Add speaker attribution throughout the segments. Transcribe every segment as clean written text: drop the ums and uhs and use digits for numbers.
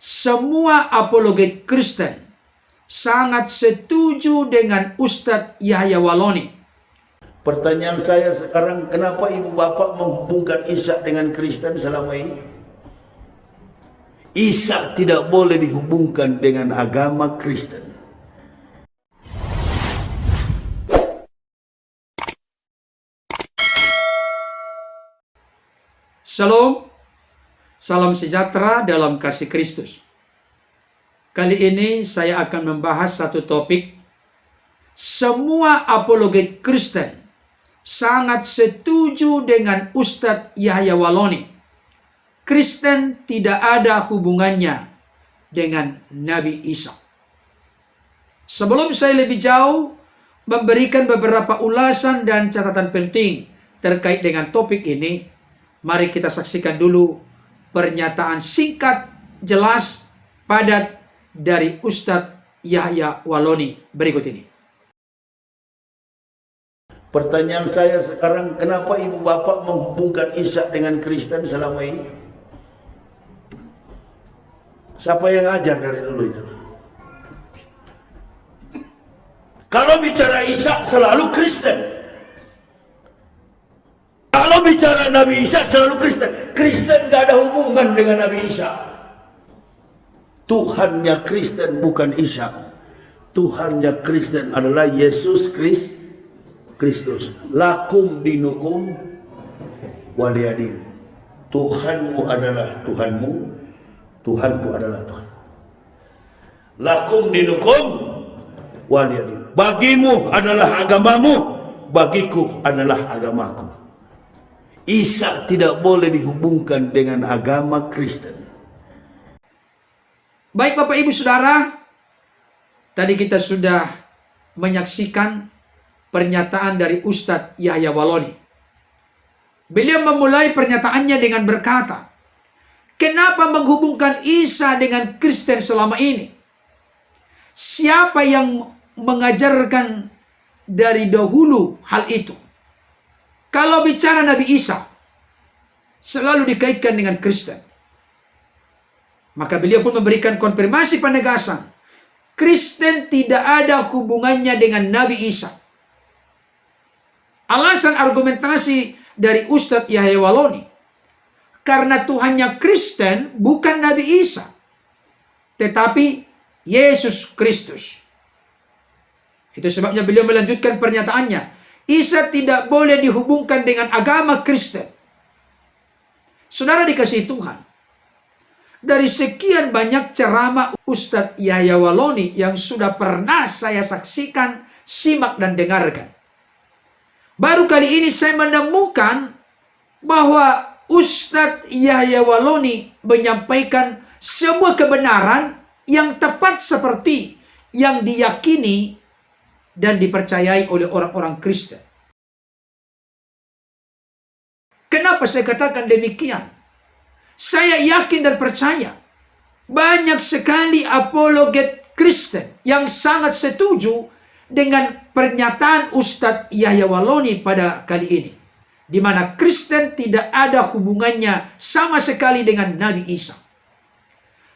Speaker 1: Semua apologet Kristen sangat setuju dengan Ustadz Yahya Walloni.
Speaker 2: Pertanyaan saya sekarang, kenapa ibu bapak menghubungkan Ishak dengan Kristen selama ini? Ishak tidak boleh dihubungkan dengan agama Kristen.
Speaker 1: Shalom, salam sejahtera dalam kasih Kristus. Kali ini saya akan membahas satu topik. Semua apologet Kristen sangat setuju dengan Ustadz Yahya Walloni. Kristen tidak ada hubungannya dengan Nabi Isa. Sebelum saya lebih jauh memberikan beberapa ulasan dan catatan penting terkait dengan topik ini, mari kita saksikan dulu pernyataan singkat, jelas, padat dari Ustadz Yahya Walloni berikut ini.
Speaker 2: Pertanyaan saya sekarang, kenapa ibu bapak menghubungkan Ishak dengan Kristen selama ini? Siapa yang ajar dari dulu itu? Kalau bicara Ishak selalu Kristen. Kalau bicara Nabi Isa selalu Kristen. Kristen gak ada hubungan dengan Nabi Isa. Tuhannya Kristen bukan Isa. Tuhannya Kristen adalah Yesus Kristus. Lakum dinukum waliyadin. Tuhanmu adalah Tuhanmu, Tuhanku adalah Tuhan. Lakum dinukum waliyadin. Bagimu adalah agamamu, bagiku adalah agamaku. Isa tidak boleh dihubungkan dengan agama Kristen.
Speaker 1: Baik Bapak Ibu Saudara, tadi kita sudah menyaksikan pernyataan dari Ustadz Yahya Walloni. Beliau memulai pernyataannya dengan berkata, kenapa menghubungkan Isa dengan Kristen selama ini? Siapa yang mengajarkan dari dahulu hal itu? Kalau bicara Nabi Isa, selalu dikaitkan dengan Kristen. Maka beliau pun memberikan konfirmasi penegasan. Kristen tidak ada hubungannya dengan Nabi Isa. Alasan argumentasi dari Ustadz Yahya Walloni, karena Tuhannya Kristen bukan Nabi Isa, tetapi Yesus Kristus. Itu sebabnya beliau melanjutkan pernyataannya. Isa tidak boleh dihubungkan dengan agama Kristen. Saudara dikasihi Tuhan, dari sekian banyak ceramah Ustadz Yahya Walloni yang sudah pernah saya saksikan, simak dan dengarkan, baru kali ini saya menemukan bahwa Ustadz Yahya Walloni menyampaikan sebuah kebenaran yang tepat seperti yang diyakini dan dipercayai oleh orang-orang Kristen. Kenapa saya katakan demikian? Saya yakin dan percaya banyak sekali apologet Kristen yang sangat setuju dengan pernyataan Ustadz Yahya Walloni pada kali ini, di mana Kristen tidak ada hubungannya sama sekali dengan Nabi Isa.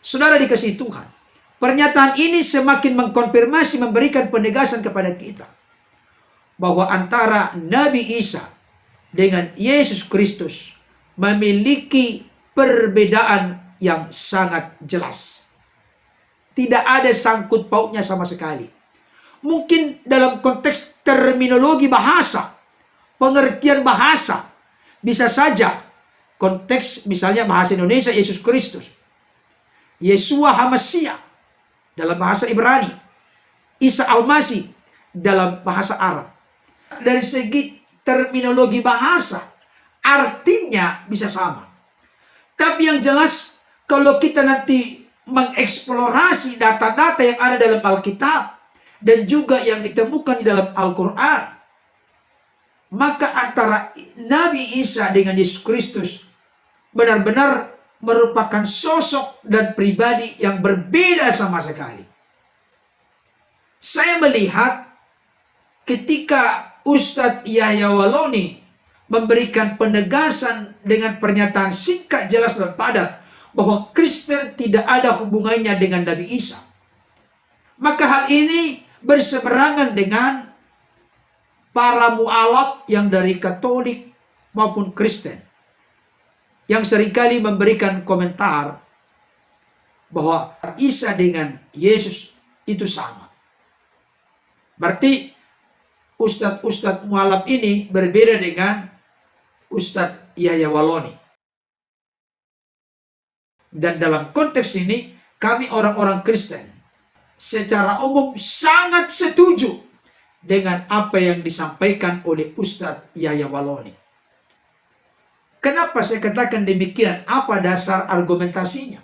Speaker 1: Saudara dikasihi Tuhan, pernyataan ini semakin mengkonfirmasi, memberikan penegasan kepada kita bahwa antara Nabi Isa dengan Yesus Kristus memiliki perbedaan yang sangat jelas. Tidak ada sangkut pautnya sama sekali. Mungkin dalam konteks terminologi bahasa, pengertian bahasa, bisa saja konteks misalnya bahasa Indonesia Yesus Kristus, Yeshua HaMashiach dalam bahasa Ibrani, Isa Al-Masih dalam bahasa Arab. Dari segi terminologi bahasa, artinya bisa sama. Tapi yang jelas, kalau kita nanti mengeksplorasi data-data yang ada dalam Alkitab dan juga yang ditemukan di dalam Al-Quran, maka antara Nabi Isa dengan Yesus Kristus benar-benar merupakan sosok dan pribadi yang berbeda sama sekali. Saya melihat ketika Ustadz Yahya Walloni memberikan penegasan dengan pernyataan singkat, jelas dan padat bahwa Kristen tidak ada hubungannya dengan Nabi Isa. Maka hal ini berseberangan dengan para mualaf yang dari Katolik maupun Kristen, yang seringkali memberikan komentar bahwa Isa dengan Yesus itu sama. Berarti ustadz mualaf ini berbeda dengan Ustadz Yahya Waloni. Dan dalam konteks ini, kami orang-orang Kristen secara umum sangat setuju dengan apa yang disampaikan oleh Ustadz Yahya Waloni. Kenapa saya katakan demikian? Apa dasar argumentasinya?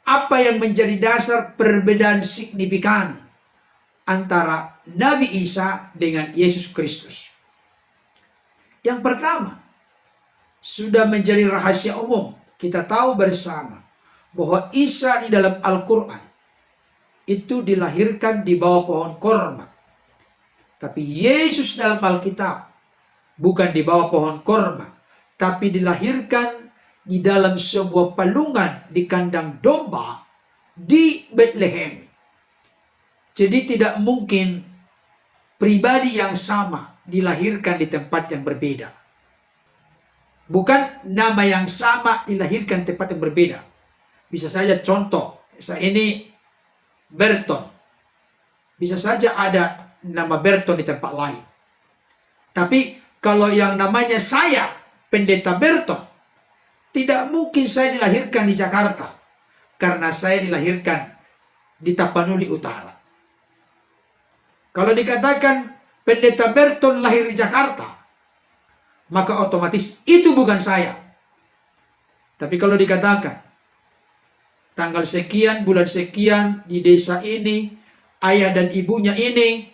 Speaker 1: Apa yang menjadi dasar perbedaan signifikan antara Nabi Isa dengan Yesus Kristus? Yang pertama, sudah menjadi rahasia umum. Kita tahu bersama bahwa Isa di dalam Al-Quran itu dilahirkan di bawah pohon korma. Tapi Yesus dalam Alkitab bukan di bawah pohon korma, tapi dilahirkan di dalam sebuah palungan di kandang domba di Bethlehem. Jadi tidak mungkin pribadi yang sama dilahirkan di tempat yang berbeda. Bukan nama yang sama dilahirkan di tempat yang berbeda. Bisa saja contoh, saya ini Berton. Bisa saja ada nama Berton di tempat lain. Tapi kalau yang namanya saya, Pendeta Berton, tidak mungkin saya dilahirkan di Jakarta. Karena saya dilahirkan di Tapanuli Utara. Kalau dikatakan Pendeta Berton lahir di Jakarta, maka otomatis itu bukan saya. Tapi kalau dikatakan tanggal sekian, bulan sekian, di desa ini, ayah dan ibunya ini,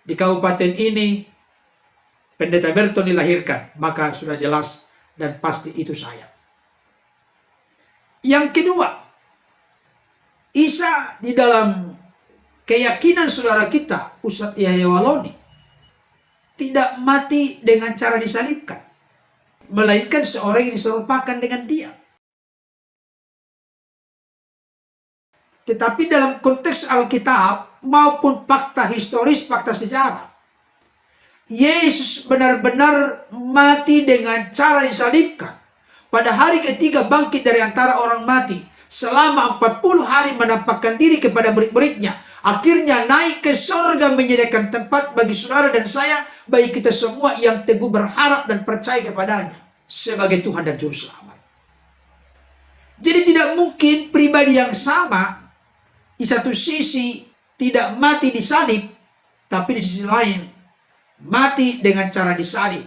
Speaker 1: di kabupaten ini, Pendeta Berton dilahirkan, maka sudah jelas dan pasti itu saya. Yang kedua, Isa di dalam keyakinan saudara kita, Ustadz Yahya Waloni, tidak mati dengan cara disalibkan, melainkan seorang yang diserupakan dengan dia. Tetapi dalam konteks Alkitab maupun fakta historis, fakta sejarah, Yesus benar-benar mati dengan cara disalibkan. Pada hari ketiga bangkit dari antara orang mati. Selama 40 hari menampakkan diri kepada murid-muridnya. Akhirnya naik ke surga menyediakan tempat bagi saudara dan saya, bagi kita semua yang teguh berharap dan percaya kepadanya sebagai Tuhan dan Juru Selamat. Jadi tidak mungkin pribadi yang sama di satu sisi tidak mati disalib, tapi di sisi lain mati dengan cara disalib.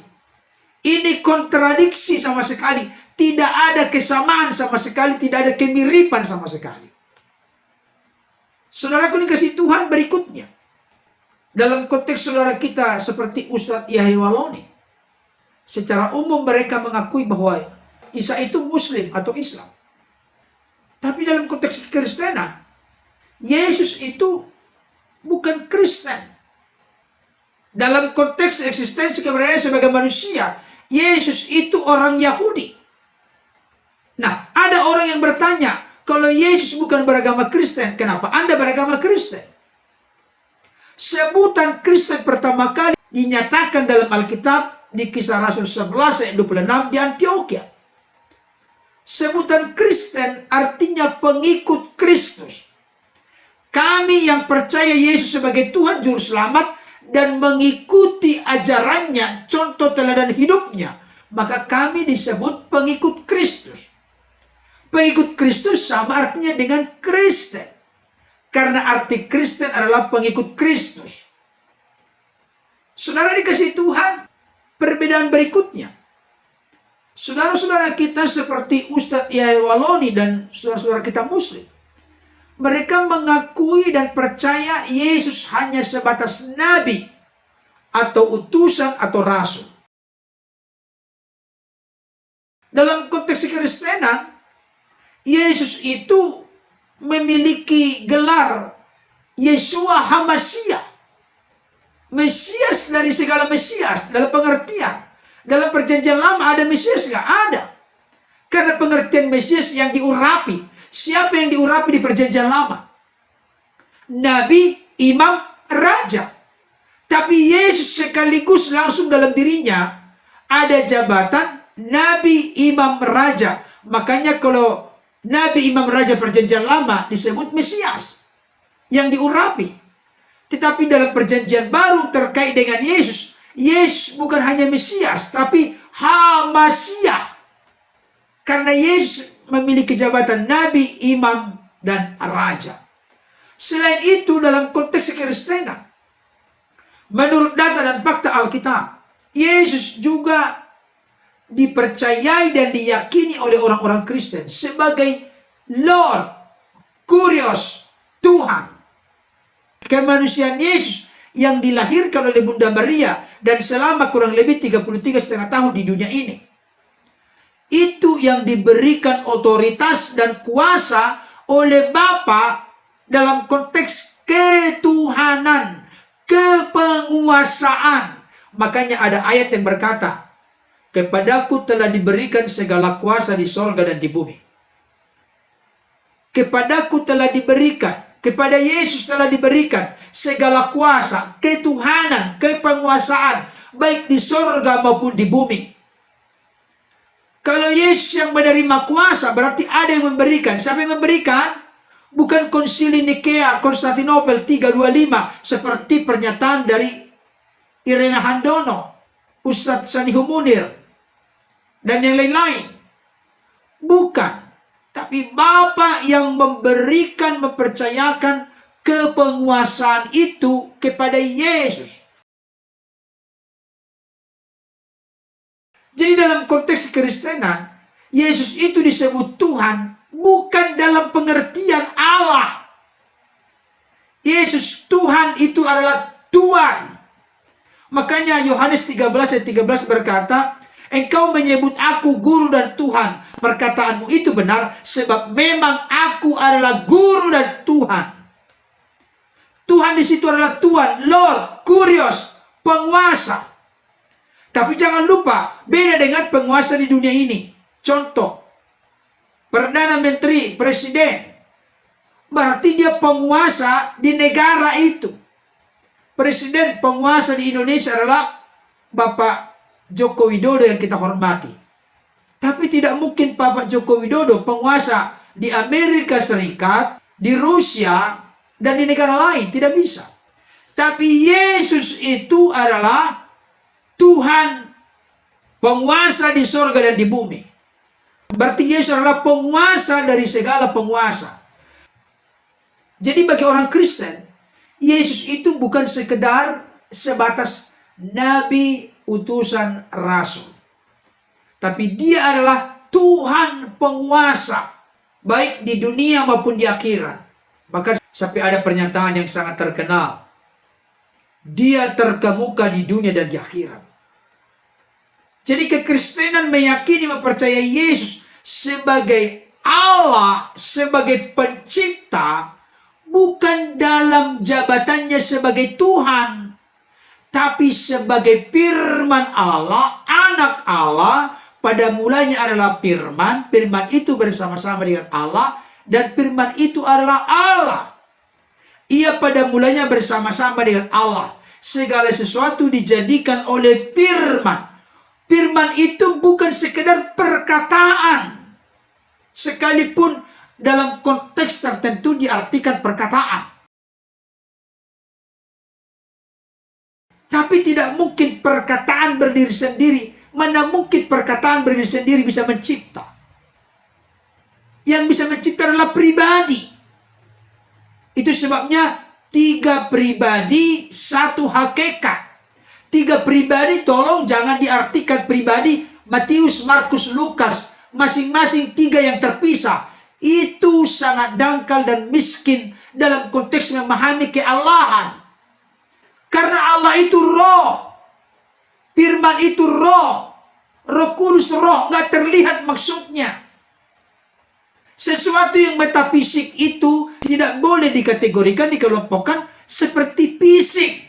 Speaker 1: Ini kontradiksi sama sekali. Tidak ada kesamaan sama sekali, tidak ada kemiripan sama sekali. Saudaraku dikasih Tuhan, berikutnya, dalam konteks saudara kita seperti Ustadz Yahya Waloni, secara umum mereka mengakui bahwa Isa itu Muslim atau Islam. Tapi dalam konteks Kristenan, Yesus itu bukan Kristen. Dalam konteks eksistensi keberadaan sebagai manusia, Yesus itu orang Yahudi. Nah, ada orang yang bertanya, kalau Yesus bukan beragama Kristen, kenapa Anda beragama Kristen? Sebutan Kristen pertama kali dinyatakan dalam Alkitab di Kisah Rasul 11 ayat 26 di Antioquia. Sebutan Kristen artinya pengikut Kristus. Kami yang percaya Yesus sebagai Tuhan Juru Selamat dan mengikuti ajarannya, contoh teladan hidupnya, maka kami disebut pengikut Kristus. Pengikut Kristus sama artinya dengan Kristen. Karena arti Kristen adalah pengikut Kristus. Saudara dikasih Tuhan, perbedaan berikutnya. Saudara-saudara kita seperti Ustadz Yahya Waloni dan saudara-saudara kita Muslim, mereka mengakui dan percaya Yesus hanya sebatas nabi atau utusan atau rasul. Dalam konteks Kristenan, Yesus itu memiliki gelar Yeshua HaMashiach, Mesias dari segala Mesias. Dalam pengertian, dalam perjanjian lama ada Mesias? Nggak ada. Karena pengertian Mesias yang diurapi. Siapa yang diurapi di perjanjian lama? Nabi, imam, raja. Tapi Yesus sekaligus langsung dalam dirinya ada jabatan Nabi, imam, raja. Makanya kalau Nabi, imam, raja perjanjian lama disebut Mesias yang diurapi. Tetapi dalam perjanjian baru terkait dengan Yesus, Yesus bukan hanya Mesias, tapi Hamasiah. Karena Yesus memiliki jabatan Nabi, Imam, dan Raja. Selain itu, dalam konteks kekristenan, menurut data dan fakta Alkitab, Yesus juga dipercayai dan diyakini oleh orang-orang Kristen sebagai Lord, Kurios, Tuhan. Kemanusiaan Yesus yang dilahirkan oleh Bunda Maria dan selama kurang lebih 33,5 tahun di dunia ini. Itu yang diberikan otoritas dan kuasa oleh Bapa dalam konteks ketuhanan, kepenguasaan. Makanya ada ayat yang berkata, kepadaku telah diberikan segala kuasa di sorga dan di bumi. Kepadaku telah diberikan, kepada Yesus telah diberikan segala kuasa, ketuhanan, kepenguasaan, baik di sorga maupun di bumi. Kalau Yesus yang menerima kuasa, berarti ada yang memberikan. Siapa yang memberikan? Bukan konsili Nikea, Konstantinopel 325, seperti pernyataan dari Irena Handono, Ustadz Sanihu Munir, dan yang lain-lain. Bukan. Tapi Bapa yang memberikan, mempercayakan kepenguasaan itu kepada Yesus. Jadi dalam konteks kekristenan, Yesus itu disebut Tuhan bukan dalam pengertian Allah. Yesus Tuhan itu adalah Tuhan. Makanya Yohanes 13 ayat 13 berkata, engkau menyebut aku guru dan Tuhan. Perkataanmu itu benar, sebab memang aku adalah guru dan Tuhan. Tuhan di situ adalah Tuhan, Lord, Kurios, penguasa. Tapi jangan lupa, beda dengan penguasa di dunia ini. Contoh, Perdana Menteri, Presiden. Berarti dia penguasa di negara itu. Presiden penguasa di Indonesia adalah Bapak Joko Widodo yang kita hormati. Tapi tidak mungkin Bapak Joko Widodo penguasa di Amerika Serikat, di Rusia, dan di negara lain. Tidak bisa. Tapi Yesus itu adalah Tuhan, penguasa di sorga dan di bumi. Berarti Yesus adalah penguasa dari segala penguasa. Jadi bagi orang Kristen, Yesus itu bukan sekedar sebatas nabi, utusan, rasul. Tapi dia adalah Tuhan penguasa, baik di dunia maupun di akhirat. Bahkan sampai ada pernyataan yang sangat terkenal. Dia terkemuka di dunia dan di akhirat. Jadi kekristenan meyakini, mempercayai Yesus sebagai Allah, sebagai pencipta, bukan dalam jabatannya sebagai Tuhan, tapi sebagai firman Allah, anak Allah. Pada mulanya adalah firman, firman itu bersama-sama dengan Allah, dan firman itu adalah Allah. Ia pada mulanya bersama-sama dengan Allah. Segala sesuatu dijadikan oleh firman. Firman itu bukan sekedar perkataan. Sekalipun dalam konteks tertentu diartikan perkataan. Tapi tidak mungkin perkataan berdiri sendiri. Mana mungkin perkataan berdiri sendiri bisa mencipta. Yang bisa mencipta adalah pribadi. Itu sebabnya 3 pribadi, 1 hakikat. 3 pribadi, tolong jangan diartikan pribadi Matius, Markus, Lukas. Masing-masing 3 yang terpisah. Itu sangat dangkal dan miskin dalam konteks memahami keallahan. Karena Allah itu roh. Firman itu roh. Roh Kudus roh. Nggak terlihat maksudnya. Sesuatu yang metafisik itu tidak boleh dikategorikan, dikelompokkan seperti fisik.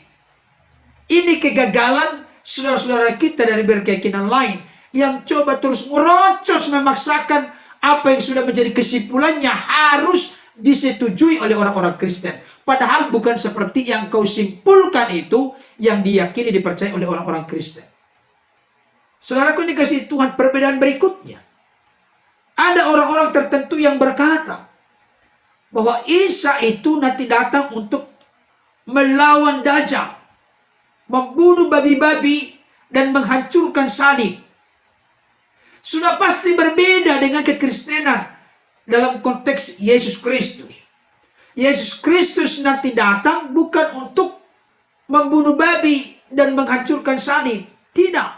Speaker 1: Ini kegagalan saudara-saudara kita dari berkeyakinan lain. yang coba terus merocos memaksakan apa yang sudah menjadi kesimpulannya harus disetujui oleh orang-orang Kristen. Padahal bukan seperti yang kau simpulkan itu yang diyakini dipercaya oleh orang-orang Kristen. Saudaraku, ini kasih Tuhan, perbedaan berikutnya. Ada orang-orang tertentu yang berkata bahwa Isa itu nanti datang untuk melawan Dajjal, membunuh babi-babi, dan menghancurkan salib. Sudah pasti berbeda dengan kekristenan dalam konteks Yesus Kristus. Yesus Kristus nanti datang bukan untuk membunuh babi dan menghancurkan salib. Tidak.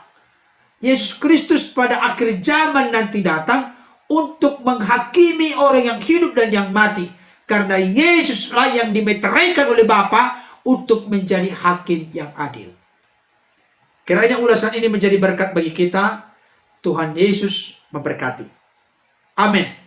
Speaker 1: Yesus Kristus pada akhir zaman nanti datang untuk menghakimi orang yang hidup dan yang mati. Karena Yesuslah yang dimeteraikan oleh Bapa untuk menjadi hakim yang adil. Kiranya ulasan ini menjadi berkat bagi kita. Tuhan Yesus memberkati. Amin.